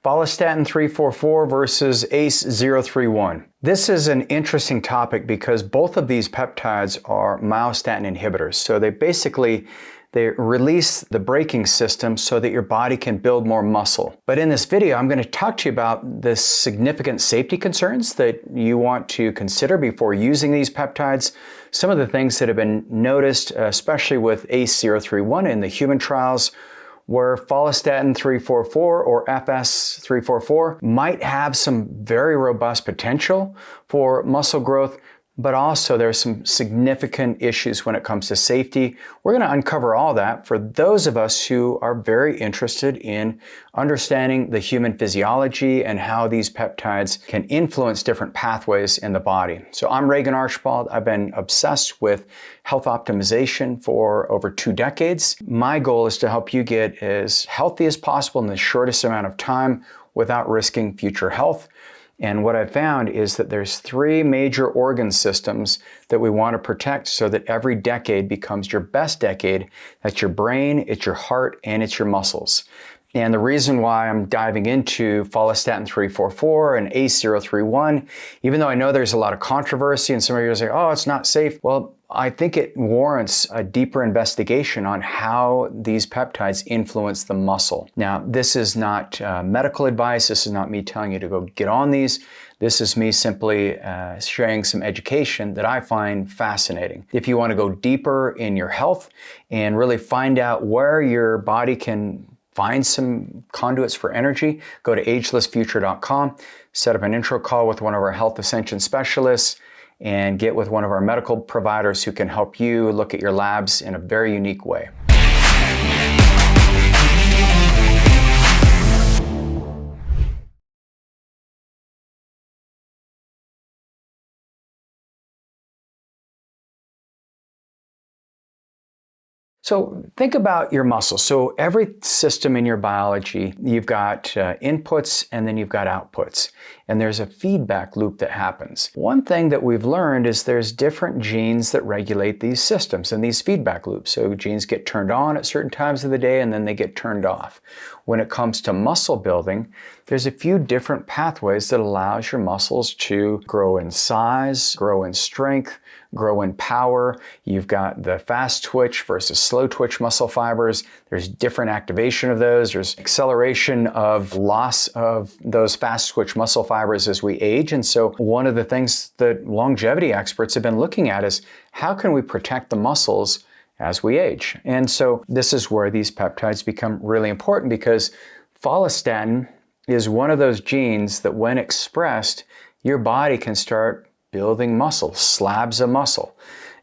Follistatin-344 versus ACE-031. This is an interesting topic because both of these peptides are myostatin inhibitors. So they release the braking system so that your body can build more muscle. But in this video, I'm going to talk to you about the significant safety concerns that you want to consider before using these peptides. Some of the things that have been noticed, especially with ACE-031 in the human trials, where Follistatin-344 or FS-344 might have some very robust potential for muscle growth, but also there's some significant issues when it comes to safety. We're going to uncover all that for those of us who are very interested in understanding the human physiology and how these peptides can influence different pathways in the body. So I'm Regan Archibald. I've been obsessed with health optimization for over 2 decades. My goal is to help you get as healthy as possible in the shortest amount of time without risking future health. And what I've found is that there's 3 major organ systems that we want to protect so that every decade becomes your best decade. That's your brain, it's your heart, and it's your muscles. And the reason why I'm diving into Follistatin-344 and ACE-031, even though I know there's a lot of controversy and some of you are saying, oh, it's not safe. Well, I think it warrants a deeper investigation on how these peptides influence the muscle. Now, this is not medical advice. This is not me telling you to go get on these. This is me simply sharing some education that I find fascinating. If you want to go deeper in your health and really find out where your body can find some conduits for energy, go to agelessfuture.com, set up an intro call with one of our health ascension specialists, and get with one of our medical providers who can help you look at your labs in a very unique way. So think about your muscles. So every system in your biology, you've got inputs and then you've got outputs. And there's a feedback loop that happens. One thing that we've learned is there's different genes that regulate these systems and these feedback loops. So genes get turned on at certain times of the day and then they get turned off. When it comes to muscle building, there's a few different pathways that allows your muscles to grow in size, grow in strength, grow in power. You've got the fast twitch versus slow twitch muscle fibers. There's different activation of those. There's acceleration of loss of those fast twitch muscle fibers as we age. And so one of the things that longevity experts have been looking at is how can we protect the muscles as we age? And so this is where these peptides become really important because follistatin is one of those genes that when expressed, your body can start building muscle, slabs of muscle.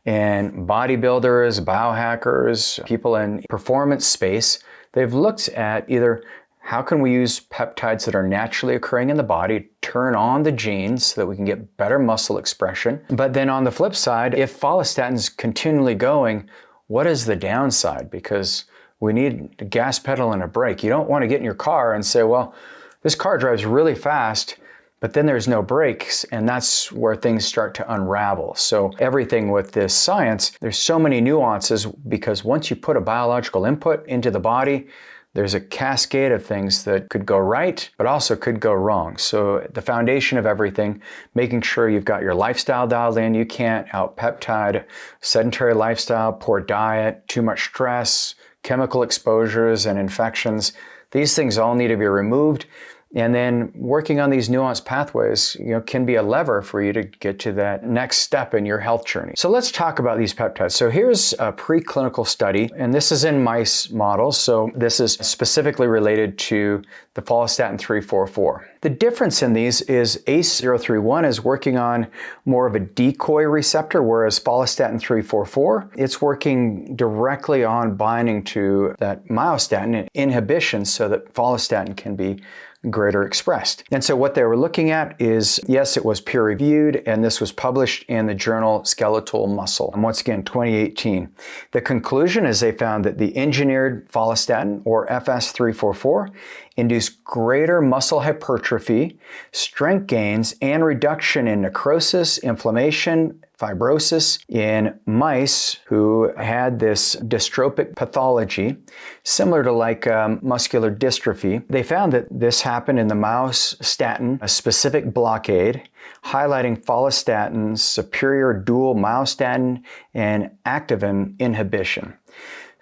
And bodybuilders, biohackers, people in performance space, they've looked at either how can we use peptides that are naturally occurring in the body, turn on the genes so that we can get better muscle expression. But then on the flip side, if follistatin's continually going, what is the downside? Because we need a gas pedal and a brake. You don't want to get in your car and say, well, this car drives really fast, but then there's no brakes, and that's where things start to unravel. So everything with this science, there's so many nuances because once you put a biological input into the body, there's a cascade of things that could go right, but also could go wrong. So the foundation of everything, making sure you've got your lifestyle dialed in. You can't out-peptide sedentary lifestyle, poor diet, too much stress, chemical exposures and infections. These things all need to be removed. And then working on these nuanced pathways, can be a lever for you to get to that next step in your health journey. So let's talk about these peptides. So here's a preclinical study, and this is in mice models. So this is specifically related to the Follistatin-344. The difference in these is ACE-031 is working on more of a decoy receptor, whereas Follistatin-344, it's working directly on binding to that myostatin inhibition so that follistatin can be greater expressed. And so what they were looking at is, yes, it was peer reviewed, and this was published in the journal Skeletal Muscle, and once again, 2018. The conclusion is they found that the engineered follistatin, or FS-344, induced greater muscle hypertrophy, strength gains, and reduction in necrosis, inflammation, fibrosis in mice who had this dystrophic pathology, similar to like muscular dystrophy. They found that this happened in the myostatin, a specific blockade, highlighting follistatin's superior dual myostatin and activin inhibition.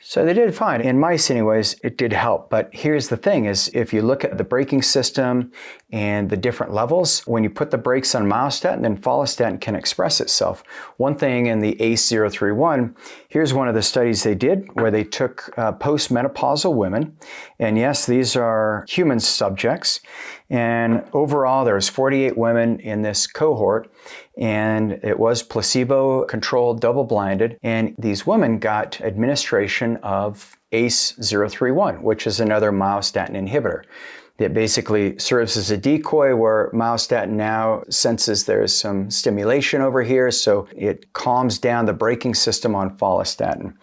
So they did fine. In mice anyways, it did help. But here's the thing is if you look at the braking system and the different levels, when you put the brakes on myostatin, then follistatin can express itself. One thing in the ACE-031, here's one of the studies they did where they took postmenopausal women. And yes, these are human subjects. And overall, there was 48 women in this cohort, and it was placebo-controlled, double-blinded, and these women got administration of ACE-031, which is another myostatin inhibitor. It basically serves as a decoy where myostatin now senses there's some stimulation over here, so it calms down the braking system on follistatin.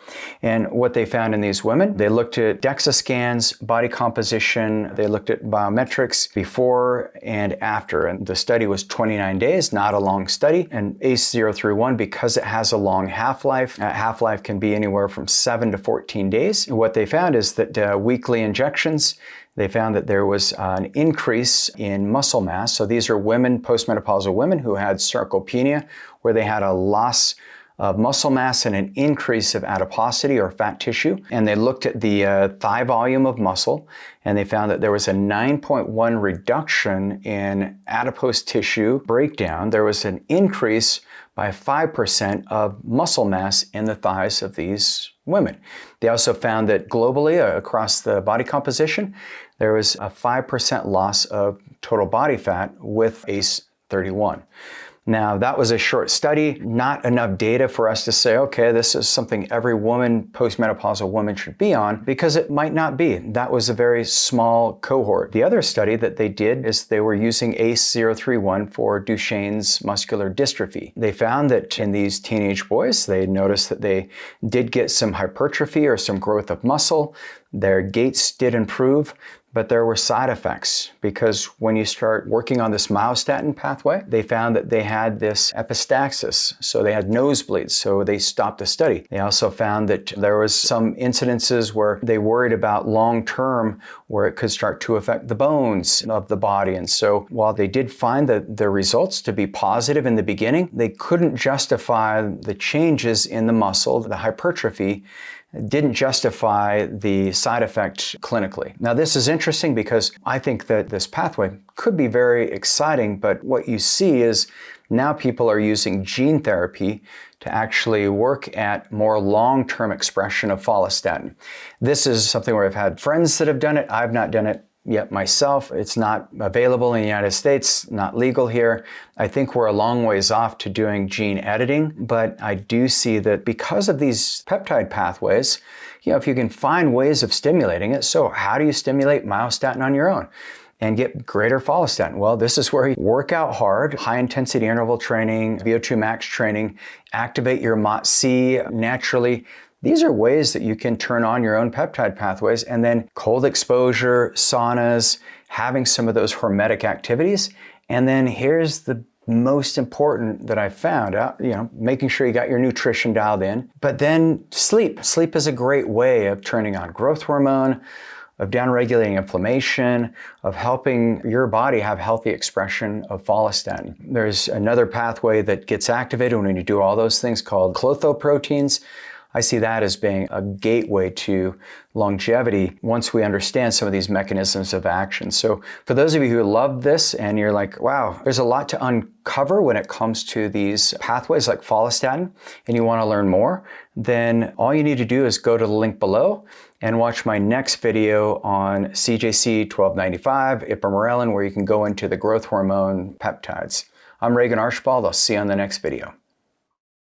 And what they found in these women, they looked at DEXA scans, body composition, they looked at biometrics before and after. And the study was 29 days, not a long study. And ACE-031, because it has a long half-life, that half-life can be anywhere from 7 to 14 days. What they found is that weekly injections, they found that there was an increase in muscle mass. So these are women, postmenopausal women who had sarcopenia, where they had a loss of muscle mass and an increase of adiposity or fat tissue. And they looked at the thigh volume of muscle, and they found that there was a 9.1 reduction in adipose tissue breakdown. There was an increase by 5% of muscle mass in the thighs of these women. They also found that globally across the body composition, there was a 5% loss of total body fat with ACE-031. Now, that was a short study, not enough data for us to say, okay, this is something every woman, postmenopausal woman should be on, because it might not be. That was a very small cohort. The other study that they did is they were using ACE-031 for Duchenne's muscular dystrophy. They found that in these teenage boys, they noticed that they did get some hypertrophy or some growth of muscle. Their gaits did improve, but there were side effects because when you start working on this myostatin pathway, they found that they had this epistaxis, so they had nosebleeds, so they stopped the study. They also found that there was some incidences where they worried about long-term where it could start to affect the bones of the body. And so while they did find the results to be positive in the beginning, they couldn't justify the changes in the muscle, the hypertrophy, didn't justify the side effect clinically. Now, this is interesting because I think that this pathway could be very exciting, but what you see is now people are using gene therapy to actually work at more long-term expression of follistatin. This is something where I've had friends that have done it. I've not done it yet myself. It's not available in the United States, not legal here. I think we're a long ways off to doing gene editing, but I do see that because of these peptide pathways, if you can find ways of stimulating it, so how do you stimulate myostatin on your own and get greater follistatin? Well, this is where you work out hard, high intensity interval training, VO2 max training, activate your MOT-C naturally. These are ways that you can turn on your own peptide pathways, and then cold exposure, saunas, having some of those hormetic activities. And then here's the most important that I found out, making sure you got your nutrition dialed in, but then sleep. Sleep is a great way of turning on growth hormone, of downregulating inflammation, of helping your body have healthy expression of follistatin. There's another pathway that gets activated when you do all those things called clothoproteins. I see that as being a gateway to longevity once we understand some of these mechanisms of action. So for those of you who love this and you're like, wow, there's a lot to uncover when it comes to these pathways like follistatin, and you want to learn more, then all you need to do is go to the link below and watch my next video on CJC 1295, Ipamorelin, where you can go into the growth hormone peptides. I'm Regan Archibald. I'll see you on the next video.